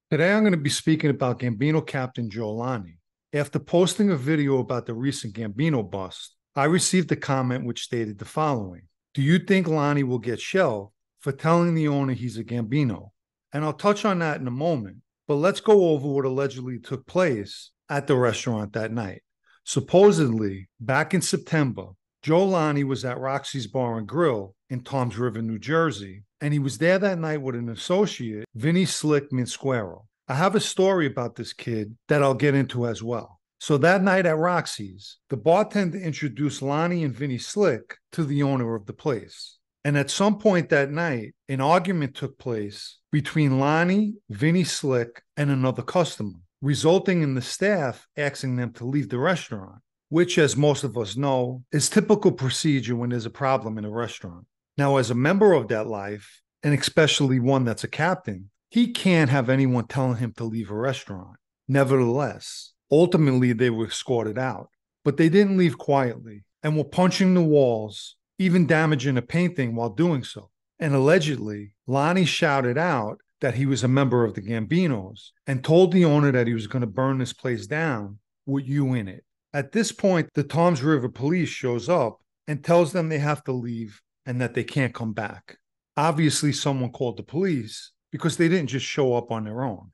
Today, I'm going to be speaking about Gambino captain Joe Lonnie. After posting a video about the recent Gambino bust, I received a comment which stated the following: "Do you think Lonnie will get shelved for telling the owner he's a Gambino?" And I'll touch on that in a moment, but let's go over what allegedly took place at the restaurant that night. Supposedly, back in September, Joe Lonnie was at Roxy's Bar and Grill in Toms River, New Jersey, and he was there that night with an associate, Vinny Slick Minsquero. I have a story about this kid that I'll get into as well. So that night at Roxy's, the bartender introduced Lonnie and Vinny Slick to the owner of the place. And at some point that night, an argument took place between Lonnie, Vinny Slick, and another customer, resulting in the staff asking them to leave the restaurant, which, as most of us know, is typical procedure when there's a problem in a restaurant. Now, as a member of that life, and especially one that's a captain, he can't have anyone telling him to leave a restaurant. Nevertheless, ultimately they were escorted out, but they didn't leave quietly and were punching the walls, even damaging a painting while doing so. And allegedly, Lonnie shouted out that he was a member of the Gambinos and told the owner that he was going to burn this place down with you in it. At this point, the Toms River police shows up and tells them they have to leave and that they can't come back. Obviously, someone called the police because they didn't just show up on their own.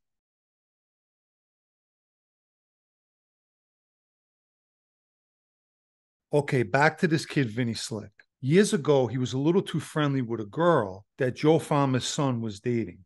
Okay, back to this kid, Vinny Slick. Years ago, he was a little too friendly with a girl that Joe Farmer's son was dating.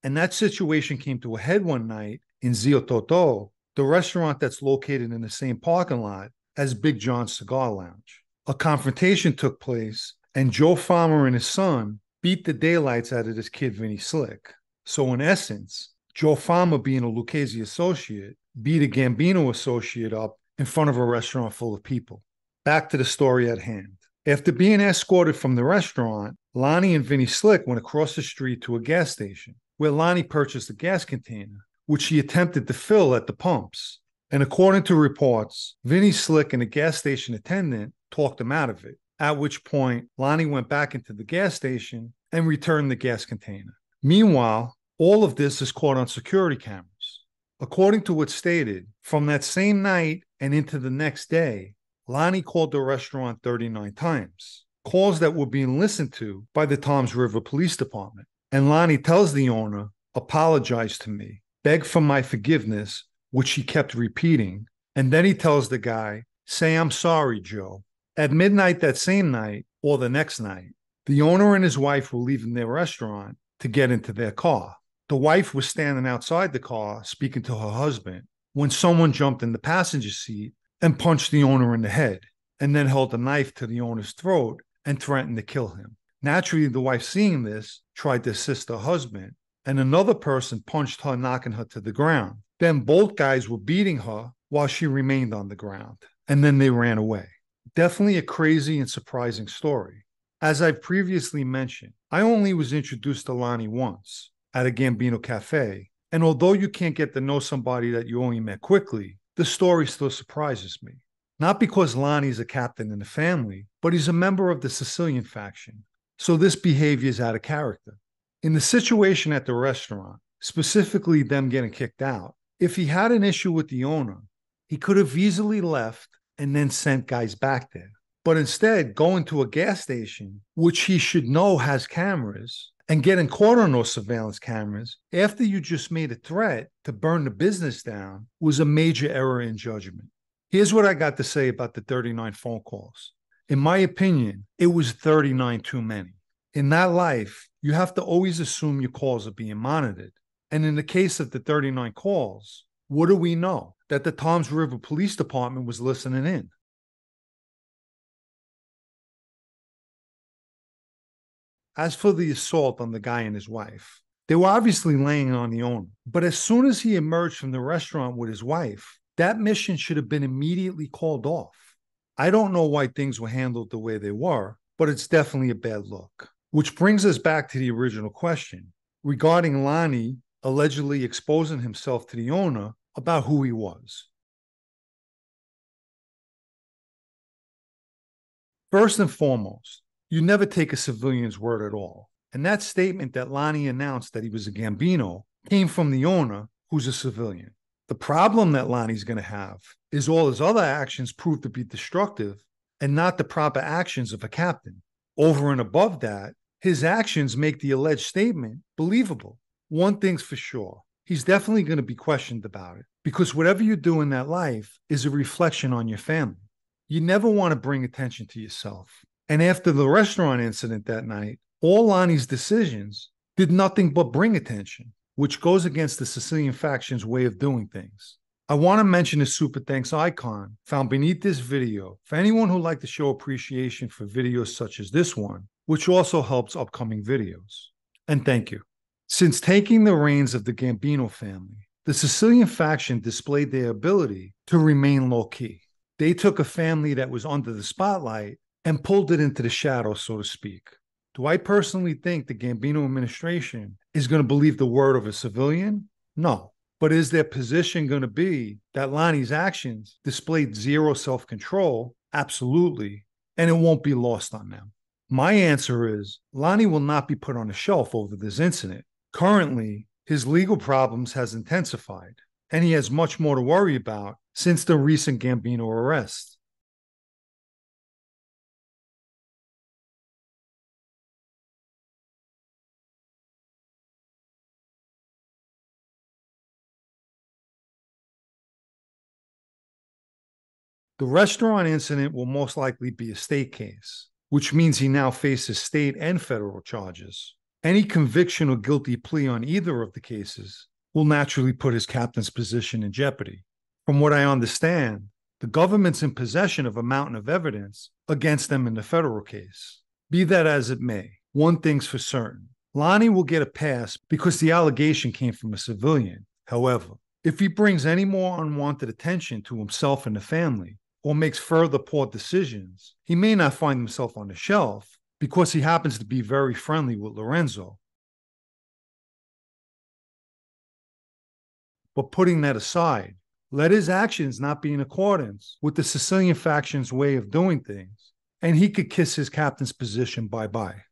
And that situation came to a head one night in Zio Toto, the restaurant that's located in the same parking lot as Big John's Cigar Lounge. A confrontation took place, and Joe Farmer and his son beat the daylights out of this kid, Vinny Slick. So, in essence, Joe Farmer, being a Lucchese associate, beat a Gambino associate up in front of a restaurant full of people. Back to the story at hand. After being escorted from the restaurant, Lonnie and Vinny Slick went across the street to a gas station, where Lonnie purchased a gas container, which he attempted to fill at the pumps. And according to reports, Vinny Slick and the gas station attendant talked him out of it, at which point Lonnie went back into the gas station and returned the gas container. Meanwhile, all of this is caught on security cameras. According to what's stated, from that same night and into the next day, Lonnie called the restaurant 39 times, calls that were being listened to by the Toms River Police Department. And Lonnie tells the owner, "Apologize to me, beg for my forgiveness," which he kept repeating. And then he tells the guy, "Say I'm sorry, Joe." At midnight that same night, or the next night, the owner and his wife were leaving their restaurant to get into their car. The wife was standing outside the car speaking to her husband when someone jumped in the passenger seat and punched the owner in the head, and then held a knife to the owner's throat and threatened to kill him. Naturally, the wife, seeing this, tried to assist her husband, and another person punched her, knocking her to the ground. Then both guys were beating her while she remained on the ground, and then they ran away. Definitely a crazy and surprising story. As I've previously mentioned, I only was introduced to Lonnie once at a Gambino cafe, and although you can't get to know somebody that you only met quickly, the story still surprises me. Not because Lonnie's a captain in the family, but he's a member of the Sicilian faction, so this behavior is out of character. In the situation at the restaurant, specifically them getting kicked out, if he had an issue with the owner, he could have easily left and then sent guys back there. But instead, going to a gas station, which he should know has cameras, and getting caught on those surveillance cameras after you just made a threat to burn the business down was a major error in judgment. Here's what I got to say about the 39 phone calls. In my opinion, it was 39 too many. In that life, you have to always assume your calls are being monitored. And in the case of the 39 calls, what do we know? That the Toms River Police Department was listening in. As for the assault on the guy and his wife, they were obviously laying on the owner. But as soon as he emerged from the restaurant with his wife, that mission should have been immediately called off. I don't know why things were handled the way they were, but it's definitely a bad look. Which brings us back to the original question regarding Lonnie allegedly exposing himself to the owner about who he was. First and foremost, you never take a civilian's word at all. And that statement that Lonnie announced that he was a Gambino came from the owner, who's a civilian. The problem that Lonnie's going to have is all his other actions prove to be destructive and not the proper actions of a captain. Over and above that, his actions make the alleged statement believable. One thing's for sure, he's definitely going to be questioned about it, because whatever you do in that life is a reflection on your family. You never want to bring attention to yourself. And after the restaurant incident that night, all Lonnie's decisions did nothing but bring attention, which goes against the Sicilian faction's way of doing things. I want to mention the super thanks icon found beneath this video for anyone who'd like to show appreciation for videos such as this one, which also helps upcoming videos. And thank you. Since taking the reins of the Gambino family, the Sicilian faction displayed their ability to remain low-key. They took a family that was under the spotlight and pulled it into the shadows, so to speak. Do I personally think the Gambino administration is going to believe the word of a civilian? No. But is their position going to be that Lonnie's actions displayed zero self-control? Absolutely. And it won't be lost on them. My answer is Lonnie will not be put on a shelf over this incident. Currently, his legal problems has intensified, and he has much more to worry about since the recent Gambino arrest. The restaurant incident will most likely be a state case, which means he now faces state and federal charges. Any conviction or guilty plea on either of the cases will naturally put his captain's position in jeopardy. From what I understand, the government's in possession of a mountain of evidence against them in the federal case. Be that as it may, one thing's for certain. Lonnie will get a pass because the allegation came from a civilian. However, if he brings any more unwanted attention to himself and the family, or makes further poor decisions, he may not find himself on the shelf because he happens to be very friendly with Lorenzo. But putting that aside, let his actions not be in accordance with the Sicilian faction's way of doing things, and he could kiss his captain's position bye-bye.